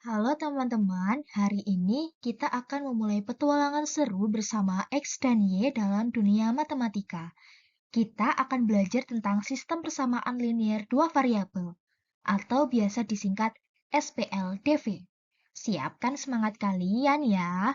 Halo teman-teman, hari ini kita akan memulai petualangan seru bersama X dan Y dalam dunia matematika. Kita akan belajar tentang sistem persamaan linear dua variabel, atau biasa disingkat SPLDV. Siapkan semangat kalian ya.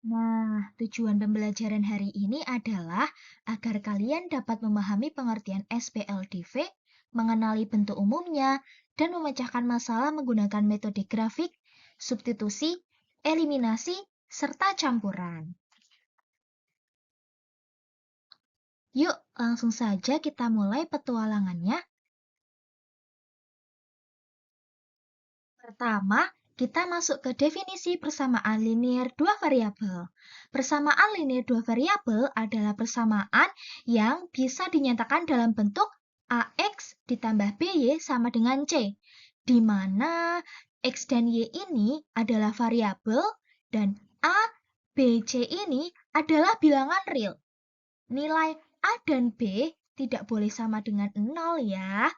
Nah, tujuan pembelajaran hari ini adalah agar kalian dapat memahami pengertian SPLDV, mengenali bentuk umumnya, dan memecahkan masalah menggunakan metode grafik, substitusi, eliminasi, serta campuran. Yuk, langsung saja kita mulai petualangannya. Pertama, kita masuk ke definisi persamaan linear dua variabel. Persamaan linear dua variabel adalah persamaan yang bisa dinyatakan dalam bentuk AX ditambah BY sama dengan C, di mana X dan Y ini adalah variabel dan A, B, C ini adalah bilangan real. Nilai A dan B tidak boleh sama dengan 0 ya.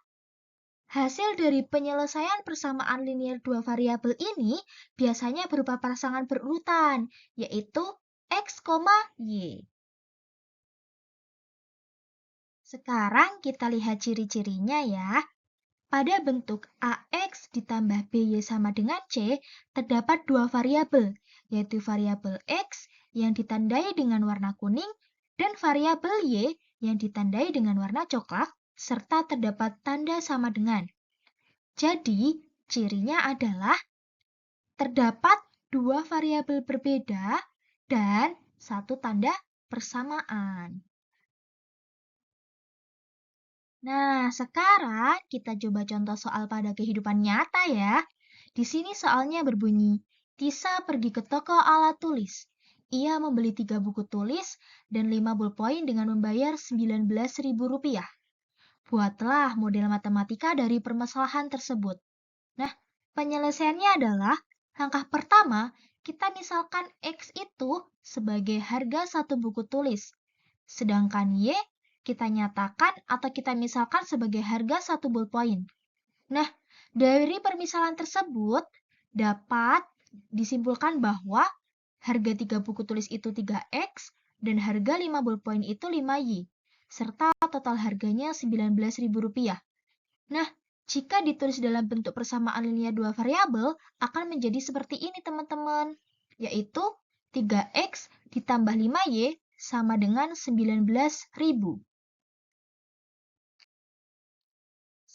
Hasil dari penyelesaian persamaan linear dua variabel ini biasanya berupa pasangan berurutan, yaitu X, Y. Sekarang kita lihat ciri-cirinya ya. Pada bentuk AX ditambah BY sama dengan C, terdapat dua variabel, yaitu variabel X yang ditandai dengan warna kuning dan variabel Y yang ditandai dengan warna coklat, serta terdapat tanda sama dengan. Jadi, cirinya adalah terdapat dua variabel berbeda dan satu tanda persamaan. Nah, sekarang kita coba contoh soal pada kehidupan nyata ya. Di sini soalnya berbunyi, Tisa pergi ke toko alat tulis. Ia membeli 3 buku tulis dan 5 bolpoin dengan membayar Rp19.000. Buatlah model matematika dari permasalahan tersebut. Nah, penyelesaiannya adalah langkah pertama, kita misalkan X itu sebagai harga satu buku tulis, sedangkan Y kita nyatakan atau kita misalkan sebagai harga satu ballpoint. Nah, dari permisalan tersebut dapat disimpulkan bahwa harga 3 buku tulis itu 3X dan harga 5 ballpoint itu 5Y, serta total harganya Rp19.000. Nah, jika ditulis dalam bentuk persamaan linear dua variabel, akan menjadi seperti ini teman-teman, yaitu 3X ditambah 5Y sama dengan 19.000.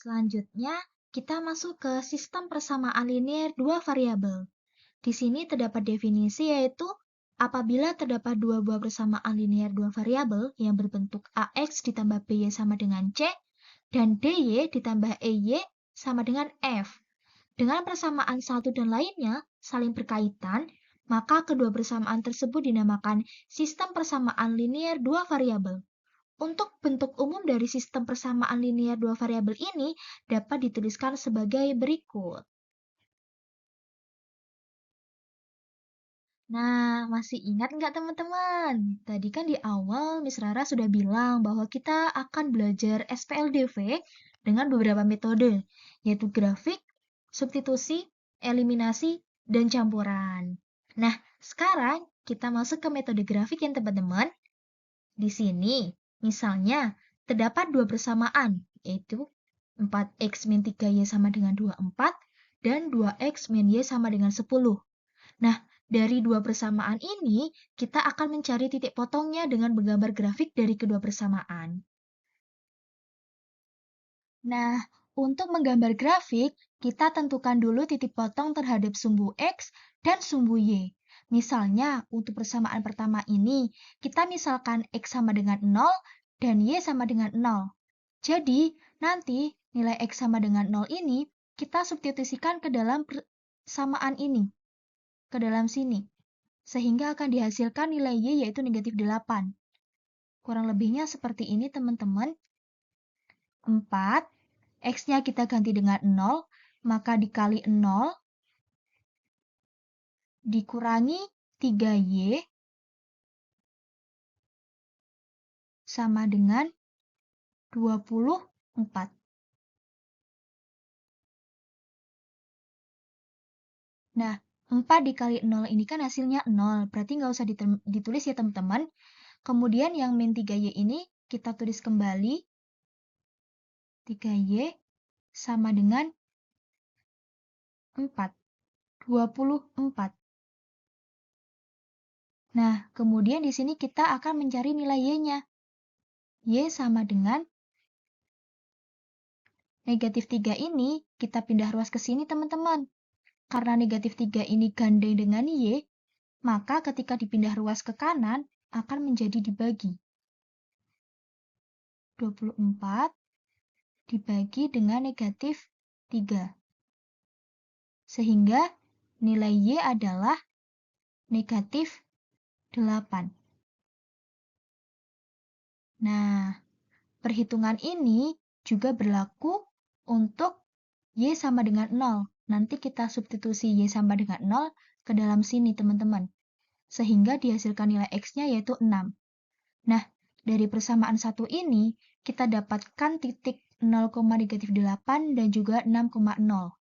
Selanjutnya, kita masuk ke sistem persamaan linear dua variabel. Di sini terdapat definisi yaitu apabila terdapat dua buah persamaan linear dua variabel yang berbentuk AX ditambah BY sama dengan C dan DY ditambah EY sama dengan F. Dengan persamaan satu dan lainnya saling berkaitan, maka kedua persamaan tersebut dinamakan sistem persamaan linear dua variabel. Untuk bentuk umum dari sistem persamaan linear dua variabel ini dapat dituliskan sebagai berikut. Nah, masih ingat nggak teman-teman? Tadi kan di awal Miss Rara sudah bilang bahwa kita akan belajar SPLDV dengan beberapa metode, yaitu grafik, substitusi, eliminasi, dan campuran. Nah, sekarang kita masuk ke metode grafik yang teman-teman. Di sini, misalnya, terdapat dua persamaan, yaitu 4x min 3y sama dengan 24 dan 2x min y sama dengan 10. Nah, dari dua persamaan ini, kita akan mencari titik potongnya dengan menggambar grafik dari kedua persamaan. Nah, untuk menggambar grafik, kita tentukan dulu titik potong terhadap sumbu X dan sumbu Y. Misalnya, untuk persamaan pertama ini, kita misalkan X sama dengan 0 dan Y sama dengan 0. Jadi, nanti nilai X sama dengan 0 ini, kita substitusikan ke dalam persamaan ini, ke dalam sini. Sehingga akan dihasilkan nilai Y yaitu negatif 8. Kurang lebihnya seperti ini teman-teman. 4, X-nya kita ganti dengan 0, maka dikali 0, dikurangi 3Y, sama dengan 24. Nah, 4 dikali 0 ini kan hasilnya 0, berarti nggak usah ditulis ya teman-teman. Kemudian yang min 3Y ini kita tulis kembali, 3Y sama dengan 4, 24. Nah, kemudian di sini kita akan mencari nilai Y-nya. Y sama dengan negatif 3 ini, kita pindah ruas ke sini teman-teman. Karena negatif 3 ini gandeng dengan Y, maka ketika dipindah ruas ke kanan, akan menjadi dibagi. 24 dibagi dengan negatif 3. Sehingga nilai Y adalah negatif 8. Nah, perhitungan ini juga berlaku untuk Y sama dengan 0. Nanti kita substitusi Y sama dengan 0 ke dalam sini, teman-teman. Sehingga dihasilkan nilai X-nya yaitu 6. Nah, dari persamaan satu ini, kita dapatkan titik 0,-8 dan juga 6,0.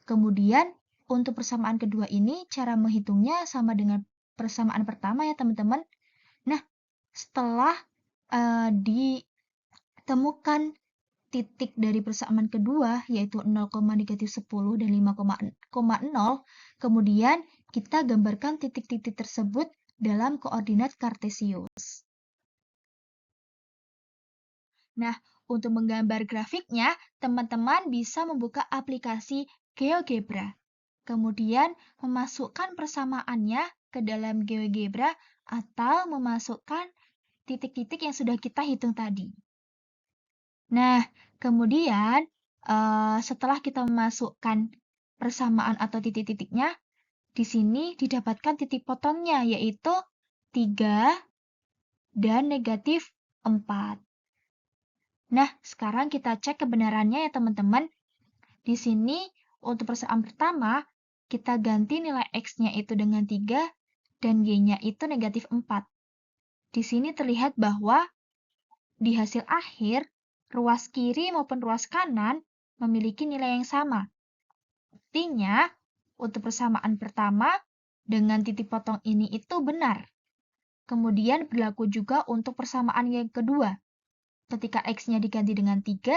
Kemudian, untuk persamaan kedua ini, cara menghitungnya sama dengan persamaan pertama ya, teman-teman. Nah, setelah ditemukan titik dari persamaan kedua, yaitu 0,-10 dan 5,0, kemudian kita gambarkan titik-titik tersebut dalam koordinat kartesius. Nah, untuk menggambar grafiknya, teman-teman bisa membuka aplikasi GeoGebra. Kemudian, memasukkan persamaannya ke dalam GeoGebra atau memasukkan titik-titik yang sudah kita hitung tadi. Nah, kemudian setelah kita memasukkan persamaan atau titik-titiknya, di sini didapatkan titik potongnya, yaitu 3 dan negatif 4. Nah, sekarang kita cek kebenarannya ya teman-teman. Di sini, untuk persamaan pertama, kita ganti nilai X-nya itu dengan 3 dan Y-nya itu negatif 4. Di sini terlihat bahwa di hasil akhir, ruas kiri maupun ruas kanan memiliki nilai yang sama. Artinya, untuk persamaan pertama, dengan titik potong ini itu benar. Kemudian berlaku juga untuk persamaan yang kedua. Ketika X-nya diganti dengan 3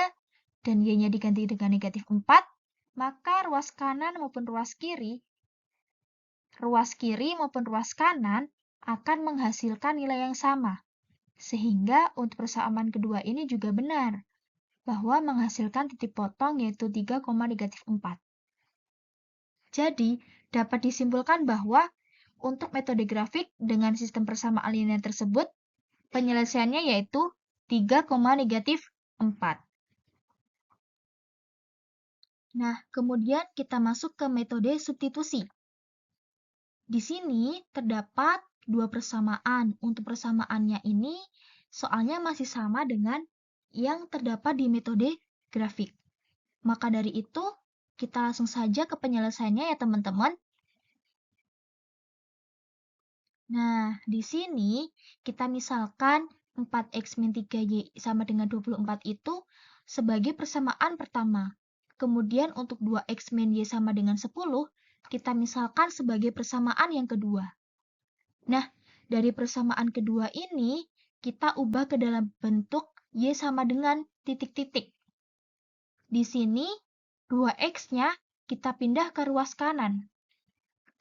dan Y-nya diganti dengan negatif 4, maka ruas kiri maupun ruas kanan akan menghasilkan nilai yang sama. Sehingga untuk persamaan kedua ini juga benar, bahwa menghasilkan titik potong yaitu 3,-4. Jadi, dapat disimpulkan bahwa untuk metode grafik dengan sistem persamaan linear tersebut, penyelesaiannya yaitu 3,-4. Nah, kemudian kita masuk ke metode substitusi. Di sini terdapat dua persamaan. Untuk persamaannya ini, soalnya masih sama dengan yang terdapat di metode grafik. Maka dari itu, kita langsung saja ke penyelesaiannya ya teman-teman. Nah, di sini kita misalkan 4x min 3y sama dengan 24 itu sebagai persamaan pertama. Kemudian untuk 2x min y sama dengan 10, kita misalkan sebagai persamaan yang kedua. Nah, dari persamaan kedua ini, kita ubah ke dalam bentuk y sama dengan titik-titik. Di sini, 2x-nya kita pindah ke ruas kanan.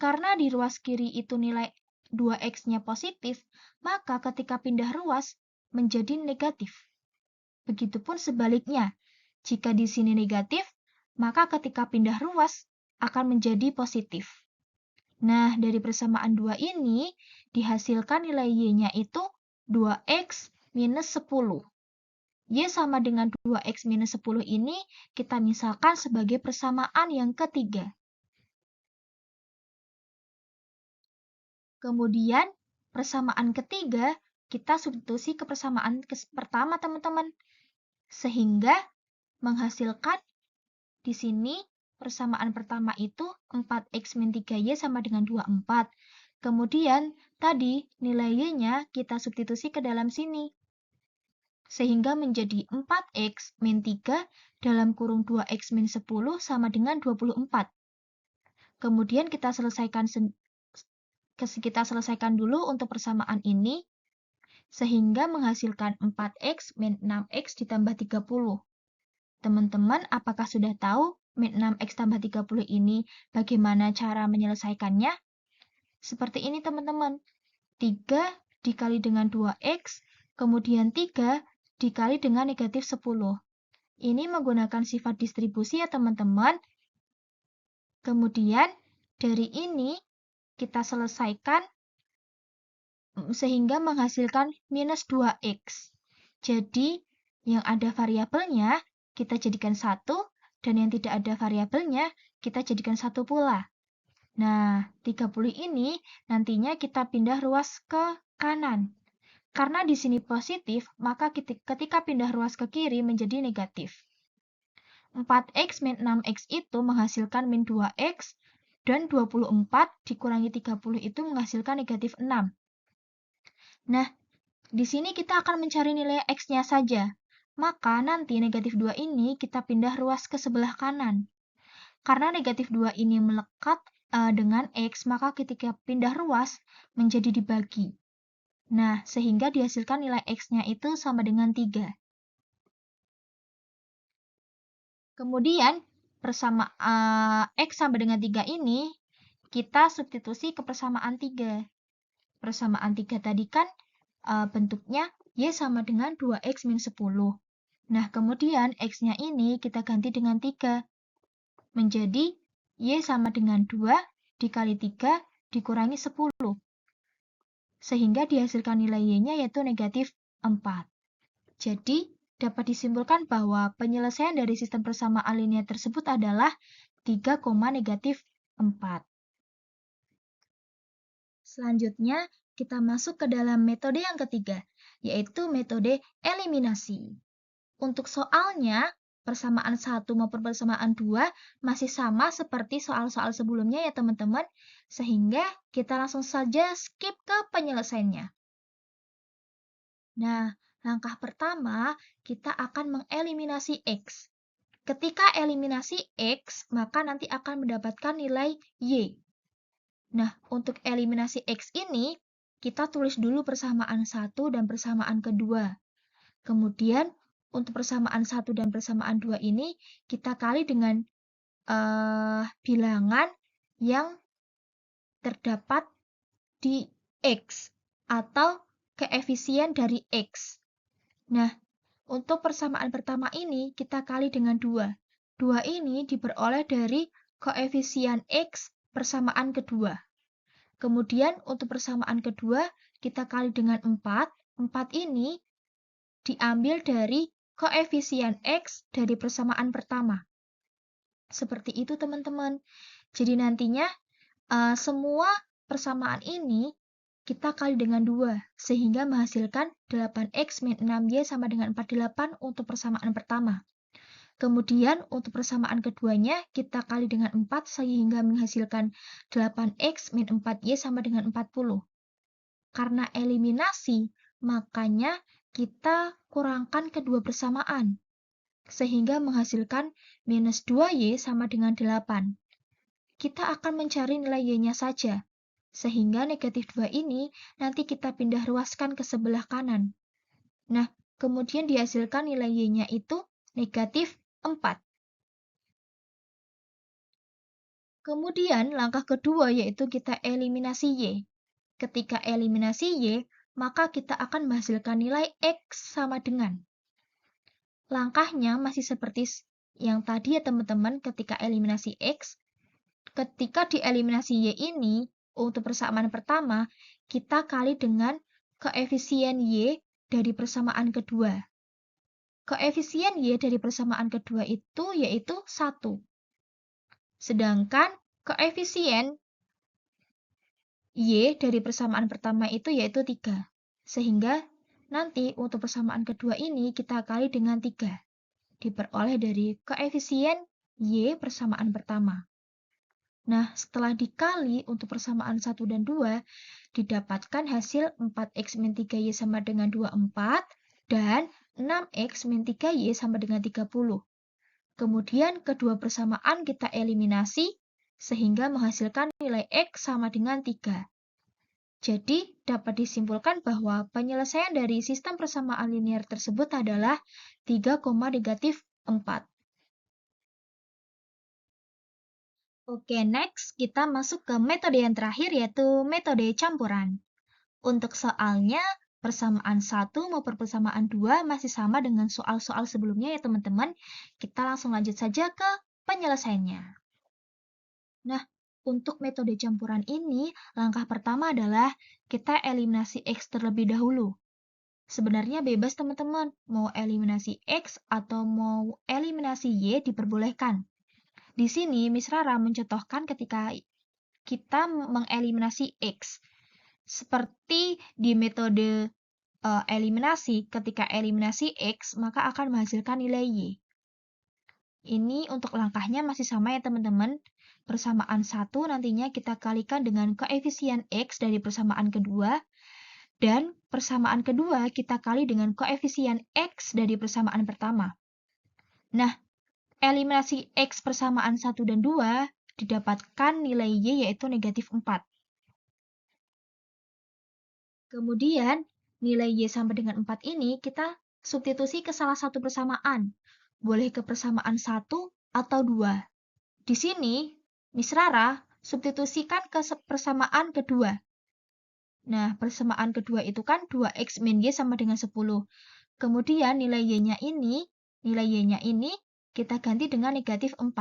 Karena di ruas kiri itu nilai 2x-nya positif, maka ketika pindah ruas menjadi negatif. Begitupun sebaliknya, jika di sini negatif, maka ketika pindah ruas akan menjadi positif. Nah, dari persamaan 2 ini, dihasilkan nilai y-nya itu 2x minus 10. Y sama dengan 2x minus 10 ini kita misalkan sebagai persamaan yang ketiga. Kemudian, persamaan ketiga, kita substitusi ke persamaan pertama, teman-teman. Sehingga menghasilkan di sini persamaan pertama itu 4x min 3y sama dengan 24. Kemudian, tadi nilai y-nya kita substitusi ke dalam sini. Sehingga menjadi 4x min 3 dalam kurung 2x min 10 sama dengan 24. Kemudian kita selesaikan dulu untuk persamaan ini, sehingga menghasilkan 4x min 6x ditambah 30. Teman-teman, apakah sudah tahu min 6x tambah 30 ini bagaimana cara menyelesaikannya? Seperti ini teman-teman. 3 dikali dengan 2x, kemudian 3 dikali dengan negatif 10. Ini menggunakan sifat distribusi ya teman-teman. Kemudian dari ini kita selesaikan sehingga menghasilkan minus 2x. Jadi yang ada variabelnya kita jadikan 1, dan yang tidak ada variabelnya kita jadikan 1 pula. Nah, 30 ini nantinya kita pindah ruas ke kanan. Karena di sini positif, maka ketika pindah ruas ke kiri menjadi negatif. 4x min 6x itu menghasilkan min 2x, dan 24 dikurangi 30 itu menghasilkan negatif 6. Nah, di sini kita akan mencari nilai x-nya saja. Maka nanti negatif 2 ini kita pindah ruas ke sebelah kanan. Karena negatif 2 ini melekat dengan x, maka ketika pindah ruas menjadi dibagi. Nah, sehingga dihasilkan nilai x-nya itu sama dengan 3. Kemudian, x sama dengan 3 ini, kita substitusi ke persamaan 3. Persamaan 3 tadi kan bentuknya y sama dengan 2x min 10. Nah, kemudian x-nya ini kita ganti dengan 3. Menjadi y sama dengan 2 dikali 3 dikurangi 10. Sehingga dihasilkan nilai y-nya yaitu negatif 4. Jadi, dapat disimpulkan bahwa penyelesaian dari sistem persamaan linear tersebut adalah 3, negatif 4. Selanjutnya, kita masuk ke dalam metode yang ketiga, yaitu metode eliminasi. Untuk soalnya, persamaan 1 maupun persamaan 2 masih sama seperti soal-soal sebelumnya ya teman-teman, sehingga kita langsung saja skip ke penyelesaiannya. Nah, langkah pertama, kita akan mengeliminasi x. Ketika eliminasi x, maka nanti akan mendapatkan nilai y. Nah, untuk eliminasi x ini, kita tulis dulu persamaan 1 dan persamaan kedua. Kemudian, untuk persamaan 1 dan persamaan 2 ini, kita kali dengan bilangan yang terdapat di x, atau koefisien dari x. Nah, untuk persamaan pertama ini, kita kali dengan 2. 2 ini diperoleh dari koefisien x persamaan kedua. Kemudian untuk persamaan kedua, kita kali dengan 4. 4 ini diambil dari koefisien x dari persamaan pertama. Seperti itu teman-teman. Jadi nantinya semua persamaan ini kita kali dengan 2, sehingga menghasilkan 8x min 6y sama dengan 48 untuk persamaan pertama. Kemudian untuk persamaan keduanya, kita kali dengan 4 sehingga menghasilkan 8x min 4y sama dengan 40. Karena eliminasi, makanya kita kurangkan kedua persamaan, sehingga menghasilkan minus 2y sama dengan 8. Kita akan mencari nilai y-nya saja, sehingga negatif 2 ini nanti kita pindah ruaskan ke sebelah kanan. Nah, kemudian dihasilkan nilai y-nya itu negatif 4. Kemudian langkah kedua yaitu kita eliminasi y. Ketika eliminasi y, maka kita akan menghasilkan nilai x sama dengan. Langkahnya masih seperti yang tadi ya teman-teman, ketika eliminasi x. Ketika dieliminasi y ini, untuk persamaan pertama, kita kali dengan koefisien y dari persamaan kedua. Koefisien y dari persamaan kedua itu yaitu 1. Sedangkan koefisien y dari persamaan pertama itu yaitu 3. Sehingga nanti untuk persamaan kedua ini kita kali dengan 3. Diperoleh dari koefisien y persamaan pertama. Nah, setelah dikali untuk persamaan 1 dan 2, didapatkan hasil 4x min 3y sama dengan 24, dan 6x min 3y sama dengan 30. Kemudian kedua persamaan kita eliminasi, sehingga menghasilkan nilai X sama dengan 3. Jadi, dapat disimpulkan bahwa penyelesaian dari sistem persamaan linear tersebut adalah 3, negatif 4. Oke, next kita masuk ke metode yang terakhir yaitu metode campuran. Untuk soalnya, persamaan 1 maupun persamaan 2 masih sama dengan soal-soal sebelumnya ya teman-teman. Kita langsung lanjut saja ke penyelesaiannya. Nah, untuk metode campuran ini, langkah pertama adalah kita eliminasi X terlebih dahulu. Sebenarnya bebas teman-teman, mau eliminasi X atau mau eliminasi Y diperbolehkan. Di sini Miss Rara mencontohkan ketika kita mengeliminasi X. Seperti di metode eliminasi, ketika eliminasi X, maka akan menghasilkan nilai Y. Ini untuk langkahnya masih sama ya teman-teman. Persamaan 1 nantinya kita kalikan dengan koefisien X dari persamaan kedua, dan persamaan kedua kita kali dengan koefisien X dari persamaan pertama. Nah, eliminasi X persamaan 1 dan 2 didapatkan nilai Y yaitu negatif 4. Kemudian, nilai Y sama dengan 4 ini kita substitusi ke salah satu persamaan. Boleh ke persamaan 1 atau 2. Di sini, Miss Rara substitusikan ke persamaan kedua. Nah, persamaan kedua itu kan 2X min Y sama dengan 10. Kemudian nilai Y-nya ini kita ganti dengan negatif 4.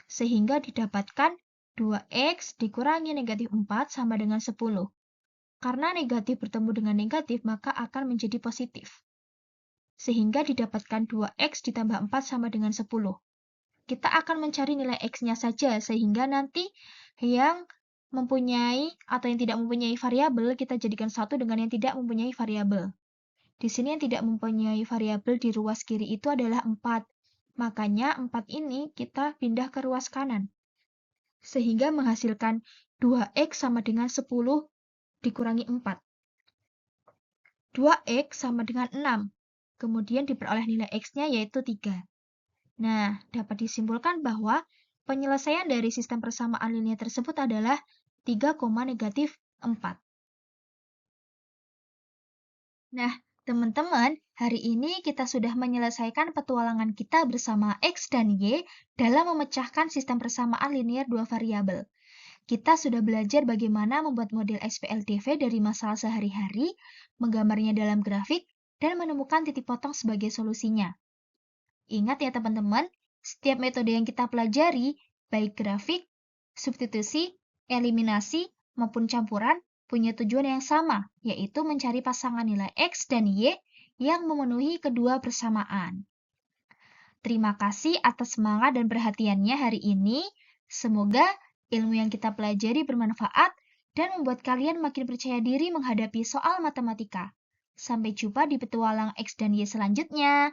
Sehingga didapatkan 2X dikurangi negatif 4 sama dengan 10. Karena negatif bertemu dengan negatif, maka akan menjadi positif. Sehingga didapatkan 2X ditambah 4 sama dengan 10. Kita akan mencari nilai X-nya saja, sehingga nanti yang mempunyai atau yang tidak mempunyai variabel, kita jadikan satu dengan yang tidak mempunyai variabel. Di sini yang tidak mempunyai variabel di ruas kiri itu adalah 4. Makanya 4 ini kita pindah ke ruas kanan. Sehingga menghasilkan 2X sama dengan 10 dikurangi 4. 2X sama dengan 6. Kemudian diperoleh nilai X-nya yaitu 3. Nah, dapat disimpulkan bahwa penyelesaian dari sistem persamaan linear tersebut adalah 3, negatif 4. Nah, teman-teman, hari ini kita sudah menyelesaikan petualangan kita bersama X dan Y dalam memecahkan sistem persamaan linear dua variabel. Kita sudah belajar bagaimana membuat model SPLDV dari masalah sehari-hari, menggambarnya dalam grafik, dan menemukan titik potong sebagai solusinya. Ingat ya teman-teman, setiap metode yang kita pelajari, baik grafik, substitusi, eliminasi, maupun campuran, punya tujuan yang sama, yaitu mencari pasangan nilai X dan Y yang memenuhi kedua persamaan. Terima kasih atas semangat dan perhatiannya hari ini. Semoga ilmu yang kita pelajari bermanfaat dan membuat kalian makin percaya diri menghadapi soal matematika. Sampai jumpa di petualang X dan Y selanjutnya.